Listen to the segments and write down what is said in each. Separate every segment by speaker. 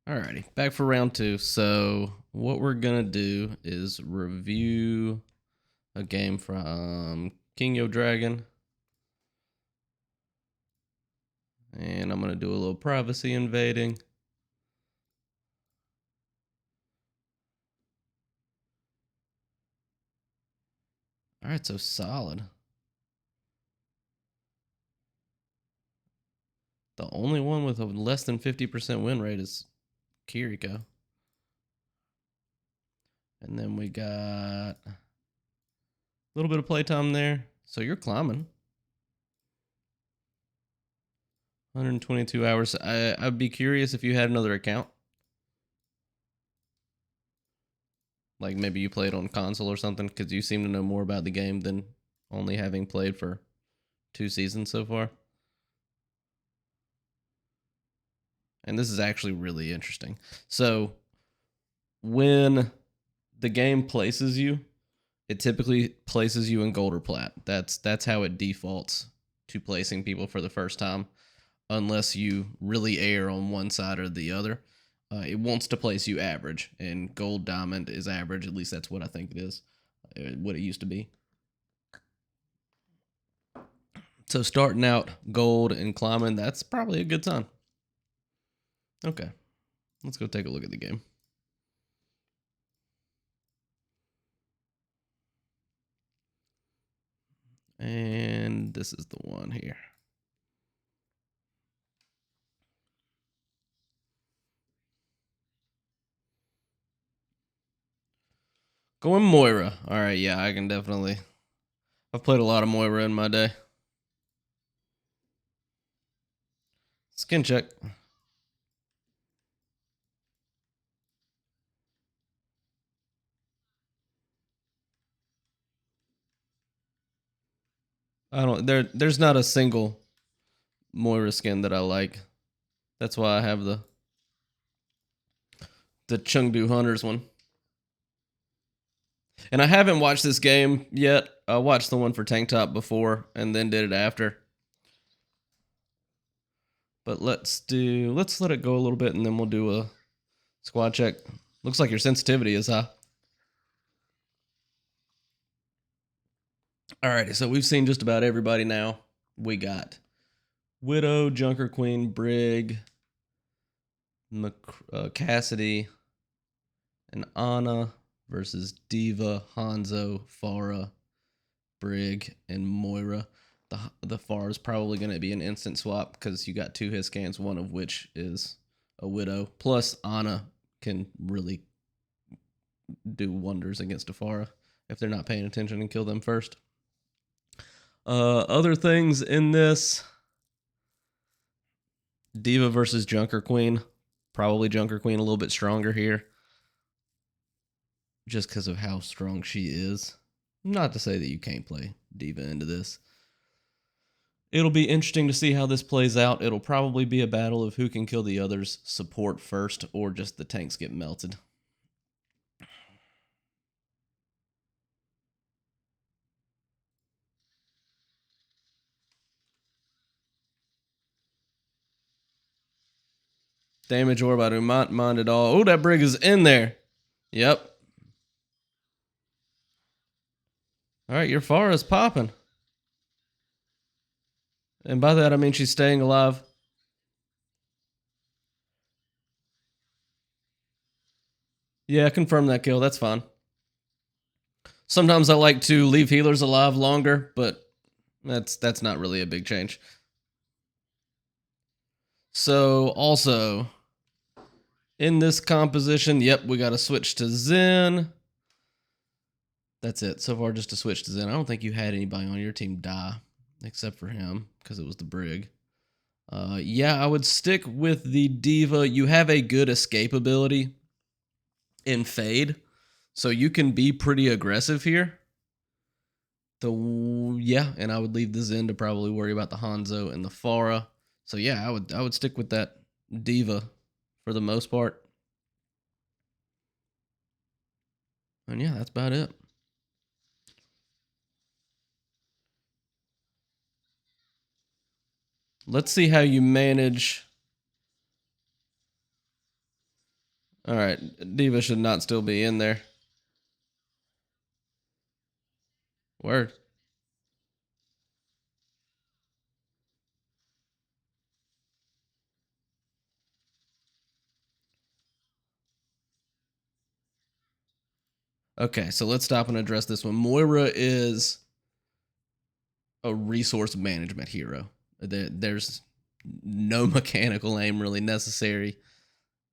Speaker 1: Alrighty, back for round two. So what we're gonna do is review a game from Kingyodragon. And I'm gonna do a little privacy invading. Alright, so solid. The only one with a less than 50% win rate is Kiriko. And then we got a little bit of playtime there. So you're climbing. 122 hours. I'd be curious if you had another account. Like maybe you played on console or something, because you seem to know more about the game than only having played for 2 seasons so far. And this is actually really interesting. So when the game places you, it typically places you in gold or plat. That's how it defaults to placing people for the first time, unless you really err on one side or the other. It wants to place you average, and gold diamond is average. At least that's what I think it is, what it used to be. So starting out gold and climbing, that's probably a good sign. Okay, let's go take a look at the game. And this is the one here. Going Moira. All right, yeah, I can definitely. I've played a lot of Moira in my day. Skin check. I don't. There's not a single Moira skin that I like. That's why I have the Chengdu Hunters one. And I haven't watched this game yet. I watched the one for Tank Top before and then did it after. But let's let it go a little bit and then we'll do a squad check. Looks like your sensitivity is high. Alrighty, so we've seen just about everybody now. We got Widow, Junker Queen, Brig, Cassidy, and Anna versus Diva, Hanzo, Farah, Brig, and Moira. The Farah is probably going to be an instant swap because you got 2 hit scans, one of which is a Widow. Plus, Anna can really do wonders against a Farah if they're not paying attention and kill them first. Other things in this: Diva versus Junker Queen. Probably Junker Queen a little bit stronger here, just because of how strong she is. Not to say that you can't play Diva into this. It'll be interesting to see how this plays out. It'll probably be a battle of who can kill the other's support first, or just the tanks get melted. Damage orb, I do not mind at all. Oh, that Brig is in there. Yep. All right, your Farah is popping. And by that, I mean she's staying alive. Yeah, confirm that kill. That's fine. Sometimes I like to leave healers alive longer, but that's not really a big change. So also in this composition, yep, we got to switch to Zen. That's it. So far, just to switch to Zen. I don't think you had anybody on your team die except for him because it was the Brig. Yeah, I would stick with the Diva. You have a good escape ability in Fade, so you can be pretty aggressive here. Yeah, and I would leave the Zen to probably worry about the Hanzo and the Farah. So yeah, I would stick with that Diva for the most part. And yeah, that's about it. Let's see how you manage All right, Diva should not still be in there. Word. Okay, so let's stop and address this one. Moira is a resource management hero. There's no mechanical aim really necessary.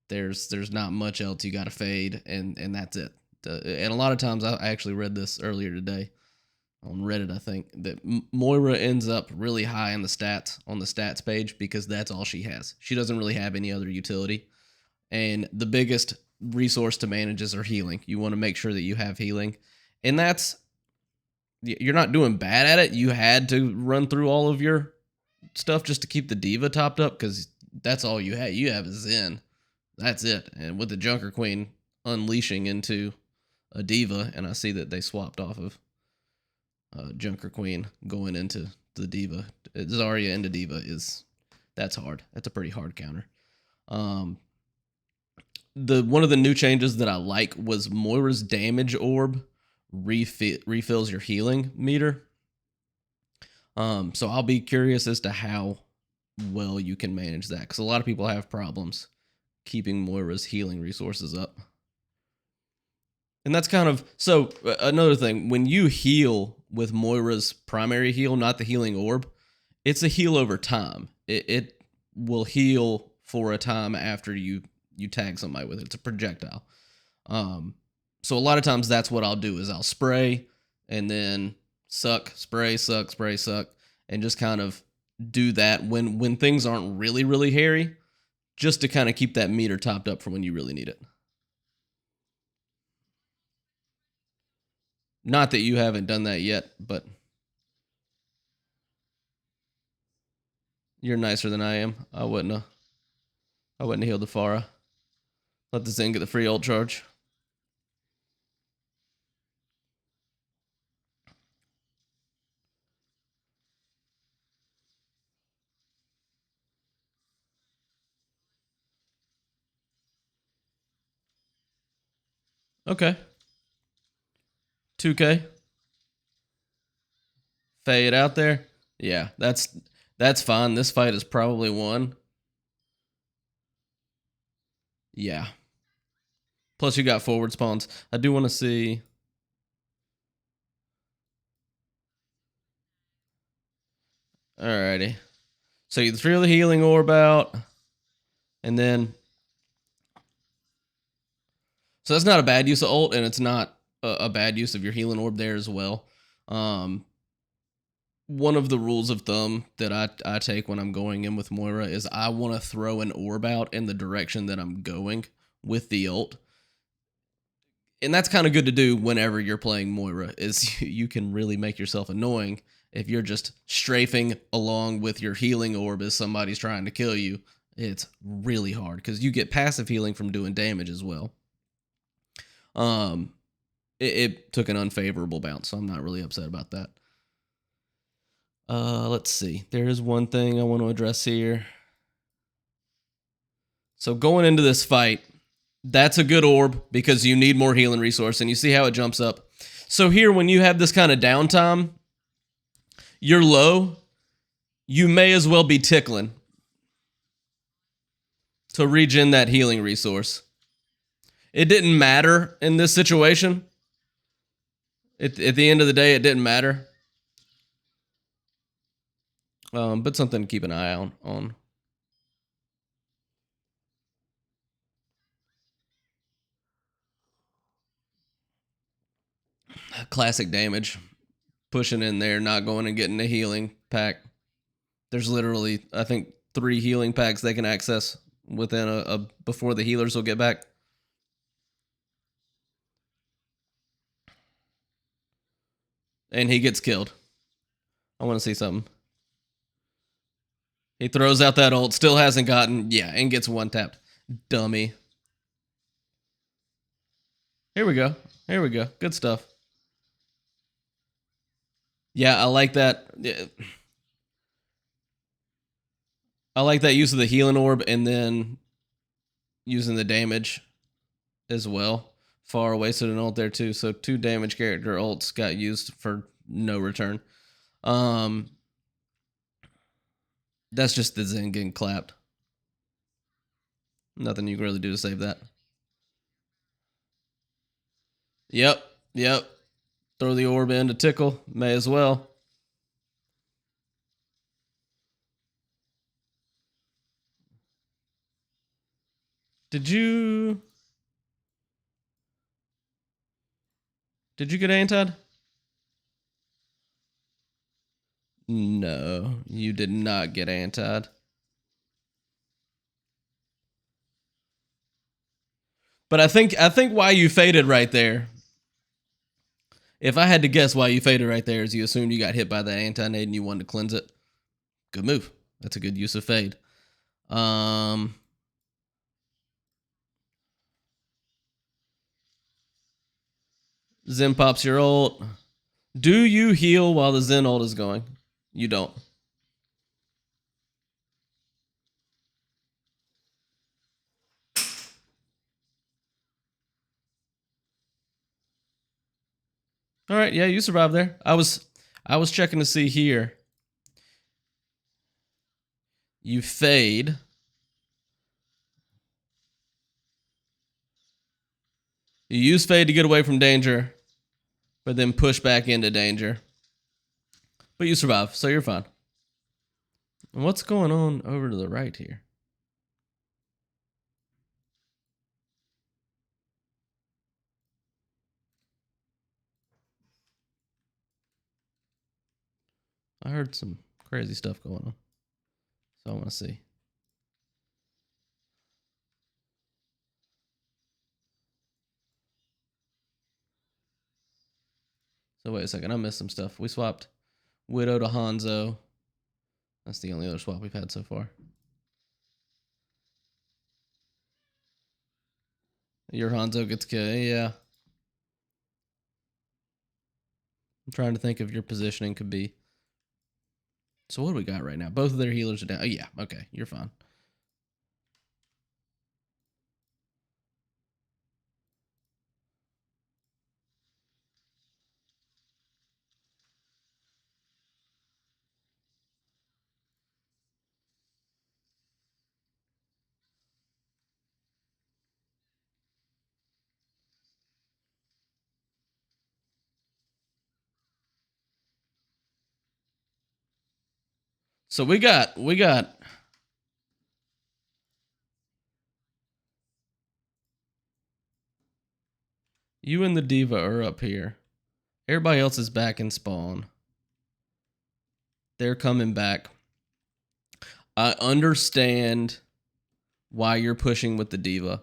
Speaker 1: There's not much else you got to fade, and that's it. And a lot of times, I actually read this earlier today on Reddit. I think that Moira ends up really high in the stats on the stats page because that's all she has. She doesn't really have any other utility, and the biggest resource to manage is her healing. You want to make sure that you have healing, and that's you're not doing bad at it. You had to run through all of your stuff just to keep the diva topped up because that's all you have. You have is Zen. That's it. And with the Junker Queen unleashing into a diva, and I see that they swapped off of Junker Queen going into the diva. Zarya into diva that's hard. That's a pretty hard counter. The one of the new changes that I like was Moira's damage orb refills your healing meter. So I'll be curious as to how well you can manage that because a lot of people have problems keeping Moira's healing resources up. And that's kind of so another thing, when you heal with Moira's primary heal, not the healing orb, it's a heal over time. It will heal for a time after you tag somebody with it. It's a projectile. So a lot of times that's what I'll do is I'll spray and then suck, spray, suck, spray, suck, and just kind of do that when things aren't really hairy, just to kind of keep that meter topped up for when you really need it. Not that you haven't done that yet, but you're nicer than I am. I wouldn't have healed the Pharah. Let the Zen get the free ult charge. Okay. 2K. Fade out there. Yeah, that's fine. This fight is probably won. Yeah. Plus you got forward spawns. I do want to see. Alrighty. So you throw the healing orb out, and then so that's not a bad use of ult, and it's not a bad use of your healing orb there as well. One of the rules of thumb that I take when I'm going in with Moira is I want to throw an orb out in the direction that I'm going with the ult. And that's kind of good to do whenever you're playing Moira, is you can really make yourself annoying if you're just strafing along with your healing orb as somebody's trying to kill you. It's really hard because you get passive healing from doing damage as well. It took an unfavorable bounce, so I'm not really upset about that. Let's see. There is one thing I want to address here. So going into this fight, that's a good orb because you need more healing resource, and you see how it jumps up. So here, when you have this kind of downtime, you're low, you may as well be tickling to regen that healing resource. It didn't matter in this situation. At the end of the day, it didn't matter. But something to keep an eye on. Classic damage. Pushing in there, not going and getting a healing pack. There's literally, I think, 3 healing packs they can access within a before the healers will get back. And he gets killed. I want to see something. He throws out that ult, still hasn't gotten, yeah, and gets one tapped. Dummy. Here we go. Here we go. Good stuff. Yeah, I like that. I like that use of the healing orb and then using the damage as well. Far away, so an ult there too. So 2 damage character ults got used for no return. That's just the Zen getting clapped. Nothing you can really do to save that. Yep. Throw the orb in to tickle. May as well. Did you get anti? No, you did not get anti. But I think why you faded right there. If I had to guess why you faded right there is you assumed you got hit by that anti-nade and you wanted to cleanse it. Good move. That's a good use of fade. Zen pops your ult. Do you heal while the Zen ult is going? You don't. All right, yeah, you survived there. I was checking to see here. You fade. You use fade to get away from danger, but then push back into danger. But you survive, so you're fine. And what's going on over to the right here? I heard some crazy stuff going on. So I want to see. So wait a second, I missed some stuff. We swapped Widow to Hanzo. That's the only other swap we've had so far. Your Hanzo gets killed. Yeah. I'm trying to think of your positioning could be. So what do we got right now? Both of their healers are down. Oh, yeah. Okay. You're fine. So we got you and the Diva are up here. Everybody else is back in spawn. They're coming back. I understand why you're pushing with the Diva.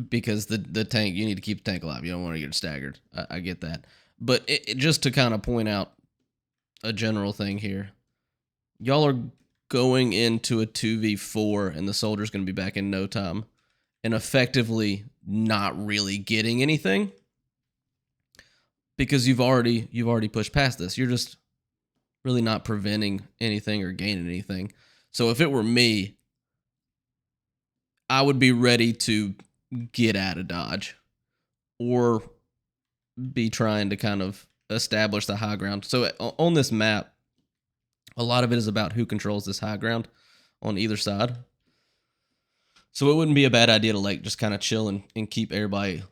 Speaker 1: Because the tank, you need to keep the tank alive. You don't want to get staggered. I get that. But just to kind of point out a general thing here. Y'all are going into a 2v4 and the soldier's going to be back in no time and effectively not really getting anything because you've already pushed past this. You're just really not preventing anything or gaining anything. So if it were me, I would be ready to get out of dodge or be trying to kind of establish the high ground. So on this map, a lot of it is about who controls this high ground on either side. So it wouldn't be a bad idea to like just kind of chill and keep everybody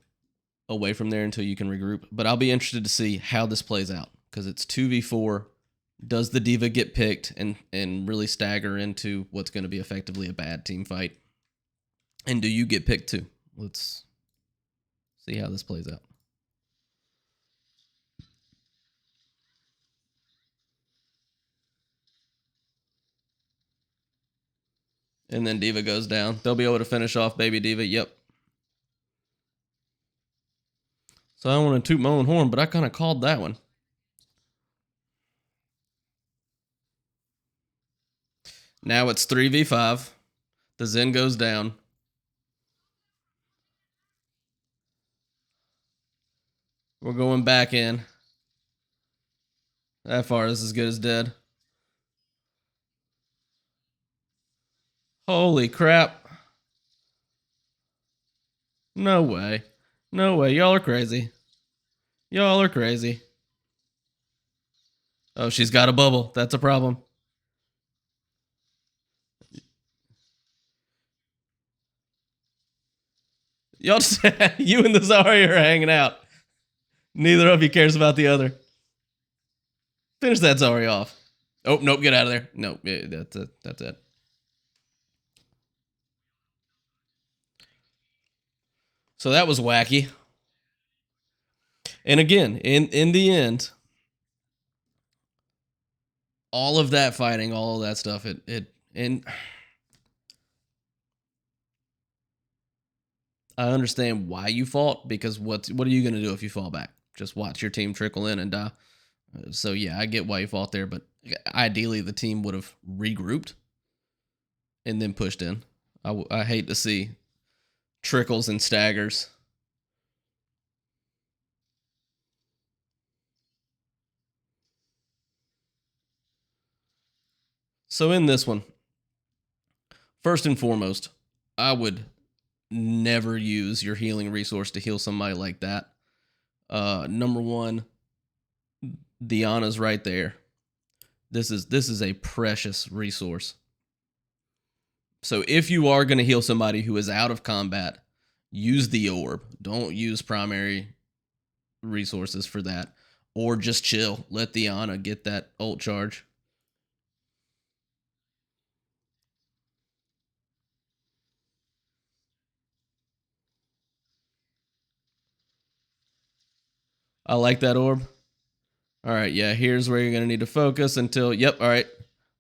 Speaker 1: away from there until you can regroup. But I'll be interested to see how this plays out because it's 2v4. Does the Diva get picked and really stagger into what's going to be effectively a bad team fight? And do you get picked too? Let's see how this plays out. And then Diva goes down. They'll be able to finish off Baby Diva. Yep. So I don't want to toot my own horn, but I kind of called that one. Now it's 3v5. The Zen goes down. We're going back in. That far is as good as dead. Holy crap. No way. No way. Y'all are crazy. Y'all are crazy. Oh, she's got a bubble. That's a problem. Y'all just, you and the Zarya are hanging out. Neither of you cares about the other. Finish that Zarya off. Oh, nope, get out of there. Nope, yeah, that's it. That's it. So that was wacky. And again, in the end, all of that fighting, all of that stuff, and I understand why you fought, because what are you gonna do if you fall back? Just watch your team trickle in and die. So yeah, I get why you fought there, but ideally the team would have regrouped and then pushed in. I hate to see trickles and staggers. So in this one, first and foremost, I would never use your healing resource to heal somebody like that. Number one, Diana's right there. This is a precious resource. So if you are going to heal somebody who is out of combat, use the orb. Don't use primary resources for that. Or just chill. Let Diana get that ult charge. I like that orb. All right, yeah, here's where you're going to need to focus until, yep, all right.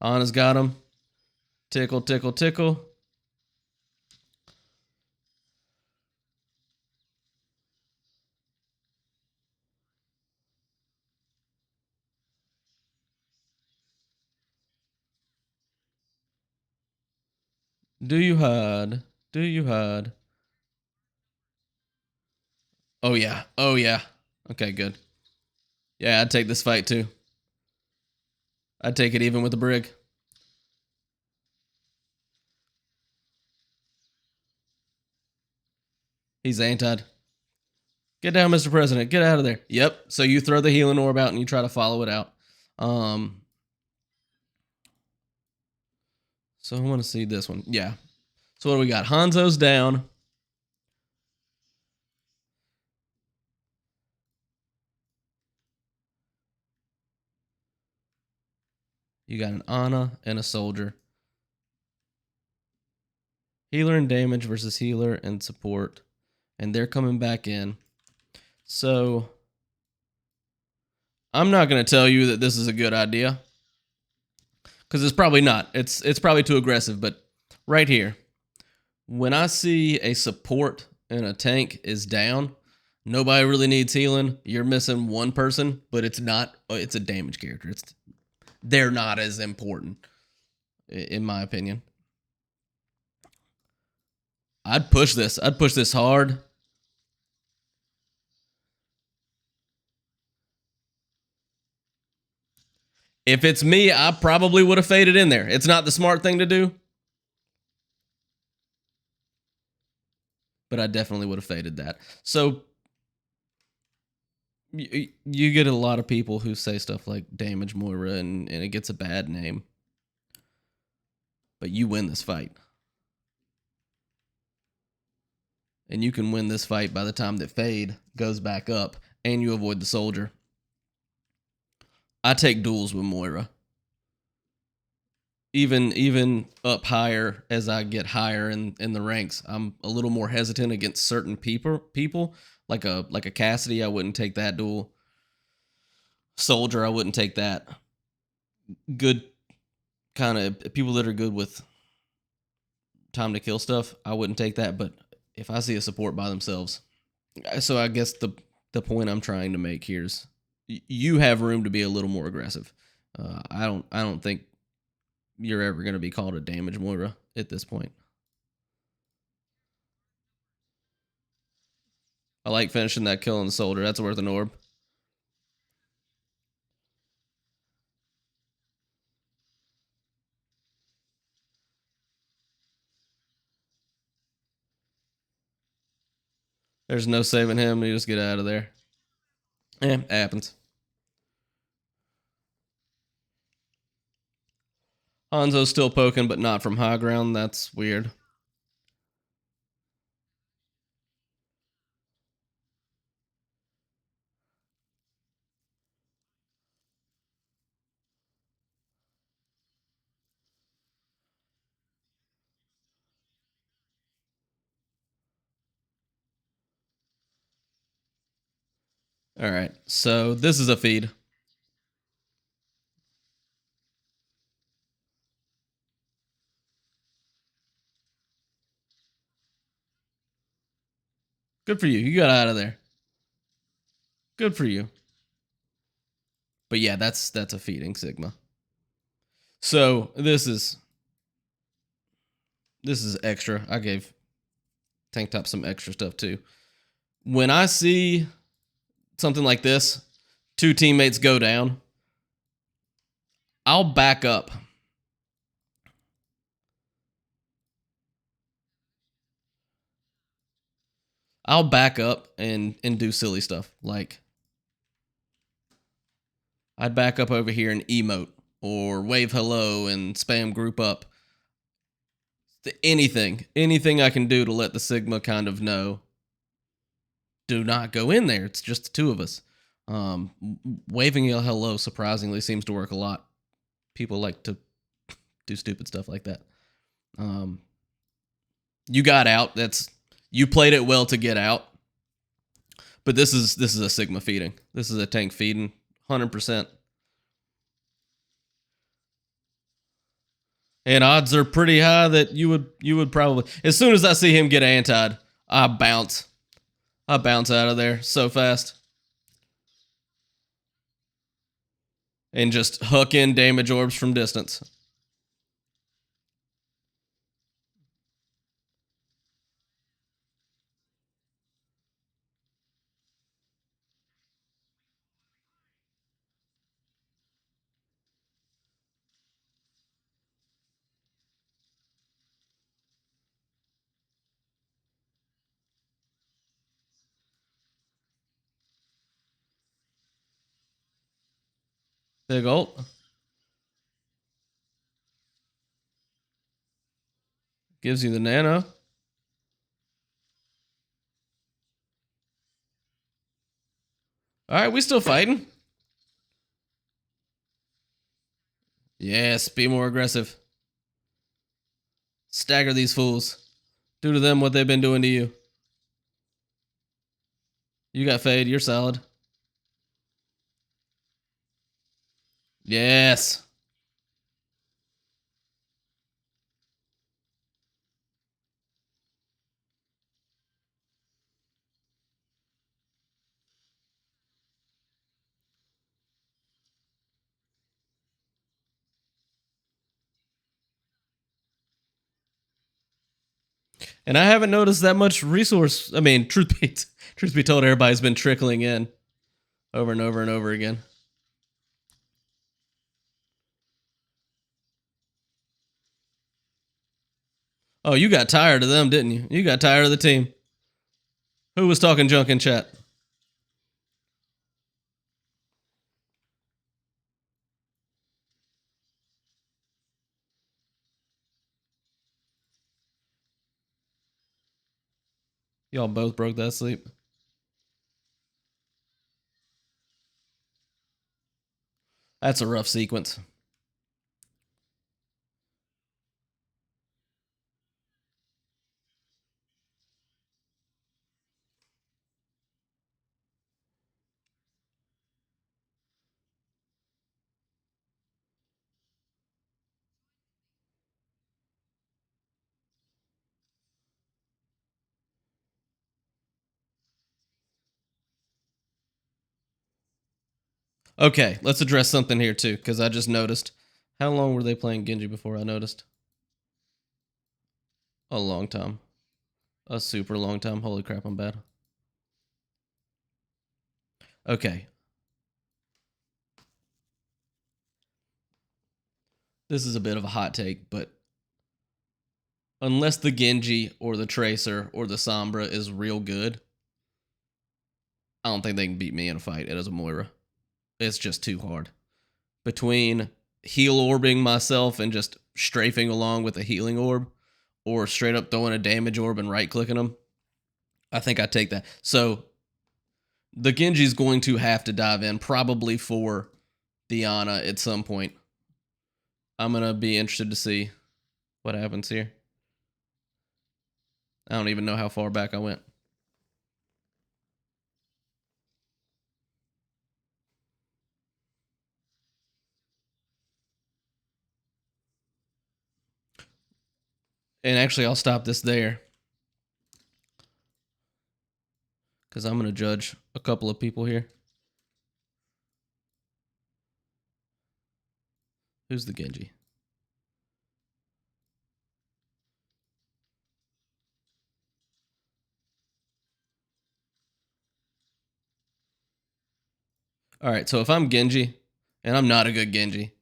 Speaker 1: Ana's got him. Tickle, tickle, tickle. Do you hide? Do you hide? Oh, yeah. Oh, yeah. Okay, good. Yeah, I'd take this fight too. I'd take it even with the brig. He's anti. Get down, Mr. President. Get out of there. Yep. So you throw the healing orb out and you try to follow it out. So I want to see this one. Yeah. So what do we got? Hanzo's down. You got an Ana and a soldier. Healer and damage versus healer and support. And they're coming back in. So I'm not going to tell you that this is a good idea, because it's probably not. It's probably too aggressive. But right here, when I see a support and a tank is down, nobody really needs healing. You're missing one person, but it's not. It's a damage character. They're not as important, in my opinion. I'd push this. I'd push this hard. If it's me, I probably would have faded in there. It's not the smart thing to do, but I definitely would have faded that. So you get a lot of people who say stuff like damage Moira, and it gets a bad name. But you win this fight. And you can win this fight by the time that Fade goes back up and you avoid the soldier. I take duels with Moira. Even up higher, as I get higher in the ranks, I'm a little more hesitant against certain people like a Cassidy. I wouldn't take that duel. Soldier, I wouldn't take that. Good kind of people that are good with time to kill stuff, I wouldn't take that. But if I see a support by themselves, so I guess the point I'm trying to make here is you have room to be a little more aggressive. I don't think you're ever going to be called a damage Moira at this point. I like finishing that kill on the soldier. That's worth an orb. There's no saving him. You just get out of there. It happens. Hanzo's still poking, but not from high ground. That's weird. All right. So this is a feed. Good for you. You got out of there. Good for you. But yeah, that's a feeding Sigma. So this is extra. I gave Tank Top some extra stuff too. When I see something like this, 2 teammates go down, I'll back up. I'll back up and do silly stuff. Like I'd back up over here and emote or wave hello and spam group up. Anything I can do to let the Sigma kind of know, do not go in there. It's just the 2 of us. Waving a hello surprisingly seems to work a lot. People like to do stupid stuff like that. You got out. You played it well to get out. But this is a Sigma feeding. This is a tank feeding, 100%. And odds are pretty high that you would probably, as soon as I see him get antied, I bounce out of there so fast. And just hook in damage orbs from distance. Big ult. Gives you the nano. All right, we still fighting. Yes, be more aggressive. Stagger these fools. Do to them what they've been doing to you. You got fade. You're solid. Yes. And I haven't noticed that much resource. I mean, truth be told, everybody's been trickling in over and over and over again. Oh, you got tired of them, didn't you? You got tired of the team. Who was talking junk in chat? Y'all both broke that sleep. That's a rough sequence. Okay, let's address something here too, because I just noticed. How long were they playing Genji before I noticed? A long time. A super long time. Holy crap, I'm bad. Okay. This is a bit of a hot take, but unless the Genji or the Tracer or the Sombra is real good, I don't think they can beat me in a fight as a Moira. It's just too hard. Between heal orbing myself and just strafing along with a healing orb, or straight up throwing a damage orb and right clicking them, I think I take that. So the Genji's going to have to dive in, probably for Diana at some point. I'm going to be interested to see what happens here. I don't even know how far back I went. And actually, I'll stop this there, because I'm going to judge a couple of people here. Who's the Genji? All right, so if I'm Genji, and I'm not a good Genji,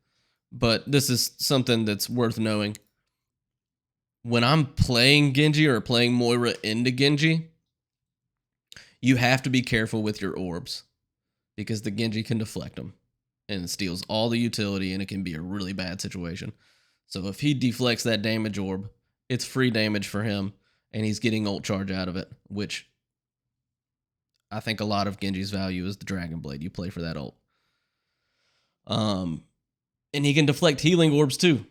Speaker 1: but this is something that's worth knowing. When I'm playing Genji or playing Moira into Genji, you have to be careful with your orbs, because the Genji can deflect them and it steals all the utility, and it can be a really bad situation. So if he deflects that damage orb, it's free damage for him, and he's getting ult charge out of it, which I think a lot of Genji's value is the Dragon Blade. You play for that ult. And he can deflect healing orbs too,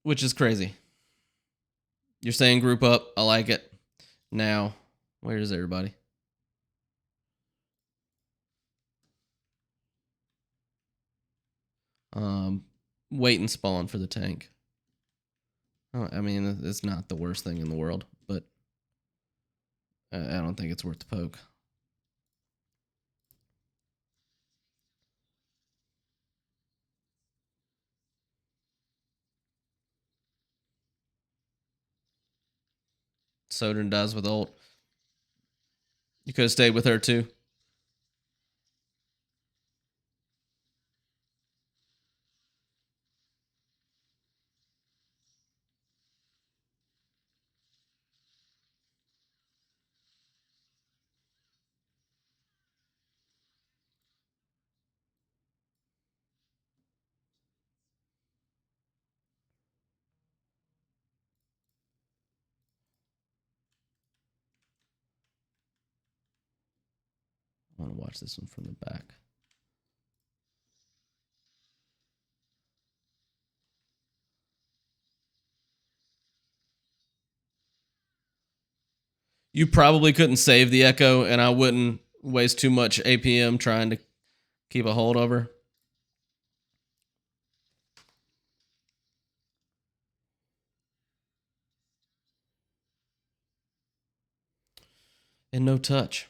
Speaker 1: which is crazy. You're saying group up. I like it. Now, where is everybody? Wait and spawn for the tank. Oh, I mean, it's not the worst thing in the world, but I don't think it's worth the poke. Sojourn dies with ult. You could have stayed with her too. I want to watch this one from the back. You probably couldn't save the Echo, and I wouldn't waste too much APM trying to keep a hold of her. And no touch.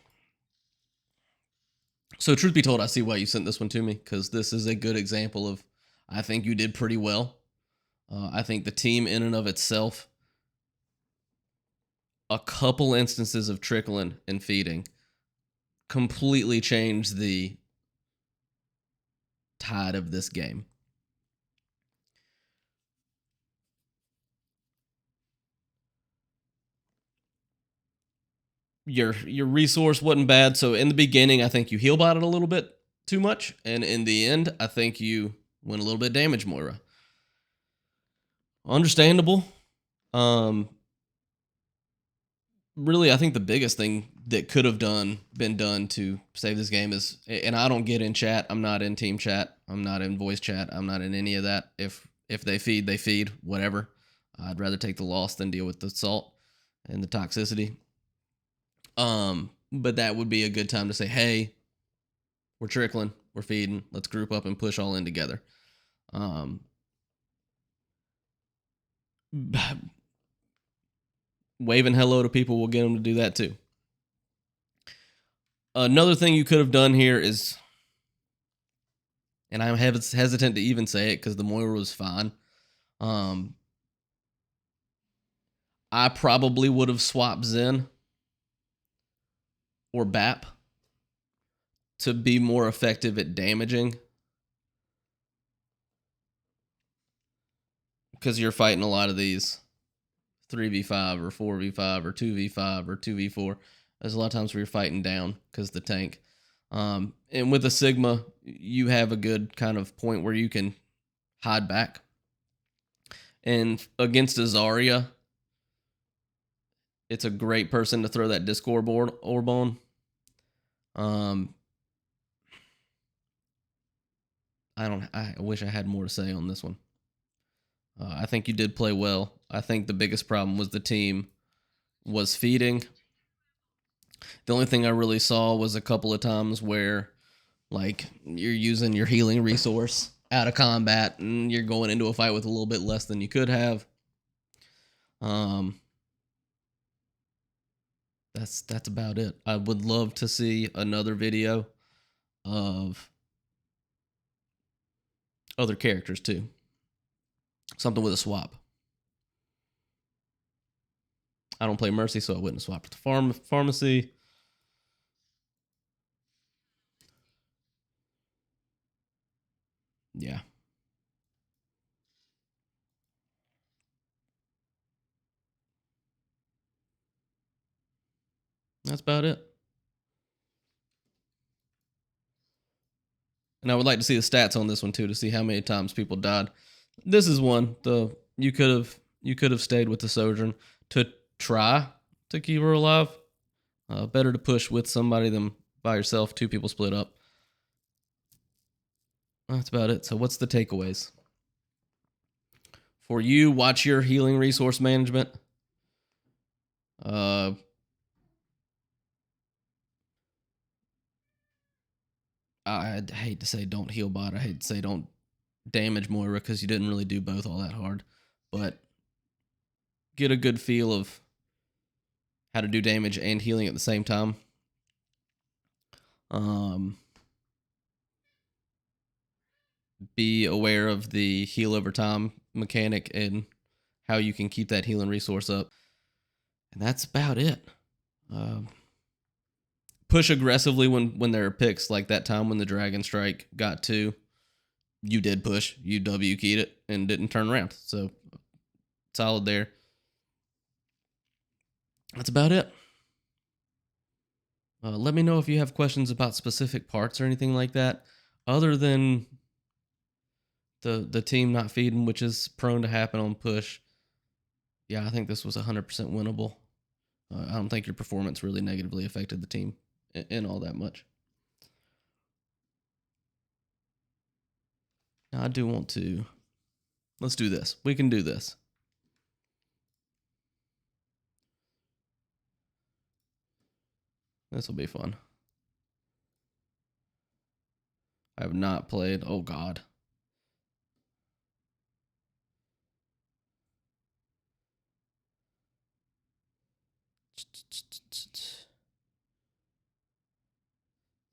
Speaker 1: So truth be told, I see why you sent this one to me, because this is a good example of, I think you did pretty well. I think the team in and of itself, a couple instances of trickling and feeding completely changed the tide of this game. Your resource wasn't bad, so in the beginning, I think you heal botted a little bit too much, and in the end, I think you went a little bit damage, Moira. Understandable. Really, I think the biggest thing that could have been done to save this game is, and I don't get in chat. I'm not in team chat. I'm not in voice chat. I'm not in any of that. If they feed, they feed. Whatever. I'd rather take the loss than deal with the salt and the toxicity. But that would be a good time to say, hey, we're trickling, we're feeding. Let's group up and push all in together. Waving hello to people will get them to do that too. Another thing you could have done here is, and I'm hesitant to even say it because the Moira was fine. I probably would have swapped Zen or BAP to be more effective at damaging, because you're fighting a lot of these 3v5 or 4v5 or 2v5 or 2v4, There's a lot of times where you're fighting down because the tank. And with a Sigma, you have a good kind of point where you can hide back. And against a Zarya, it's a great person to throw that Discord orb on. I wish I had more to say on this one. I think you did play well. I think the biggest problem was the team was feeding. The only thing I really saw was a couple of times where, like, you're using your healing resource out of combat and you're going into a fight with a little bit less than you could have. That's about it. I would love to see another video of other characters too. Something with a swap. I don't play Mercy, so I wouldn't swap with the pharmacy. Yeah. That's about it. And I would like to see the stats on this one too, to see how many times people died. This is one. You could have stayed with the Sojourn to try to keep her alive. Better to push with somebody than by yourself. 2 people split up. That's about it. So what's the takeaways? For you, watch your healing resource management. I hate to say don't heal bot. I hate to say don't damage Moira because you didn't really do both all that hard. But get a good feel of how to do damage and healing at the same time. Be aware of the heal over time mechanic and how you can keep that healing resource up. And that's about it. Push aggressively when there are picks, like that time when the Dragon Strike got 2. You did push. You W keyed it and didn't turn around. So solid there. That's about it. Let me know if you have questions about specific parts or anything like that, other than the team not feeding, which is prone to happen on push. Yeah, I think this was 100% winnable. I don't think your performance really negatively affected the team in all that much. Now, I do want to... Let's do this. We can do this. This will be fun. I have not played... Oh, God.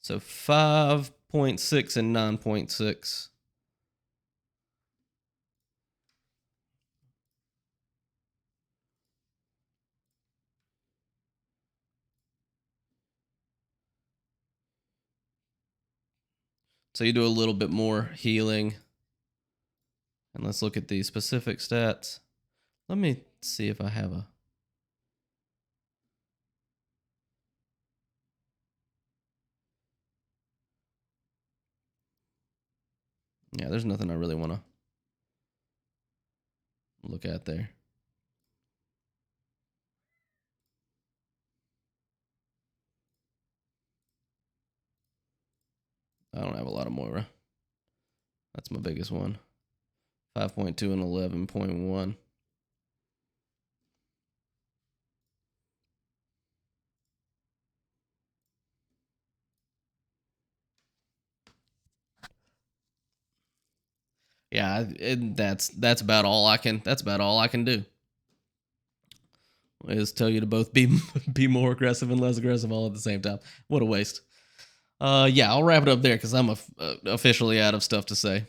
Speaker 1: So 5.6 and 9.6. So you do a little bit more healing. And let's look at the specific stats. Let me see if I have a... Yeah, there's nothing I really want to look at there. I don't have a lot of Moira. That's my biggest one. 5.2 and 11.1. Yeah, that's about all I can. That's about all I can do. Is tell you to both be more aggressive and less aggressive all at the same time. What a waste. Yeah, I'll wrap it up there because I'm officially out of stuff to say.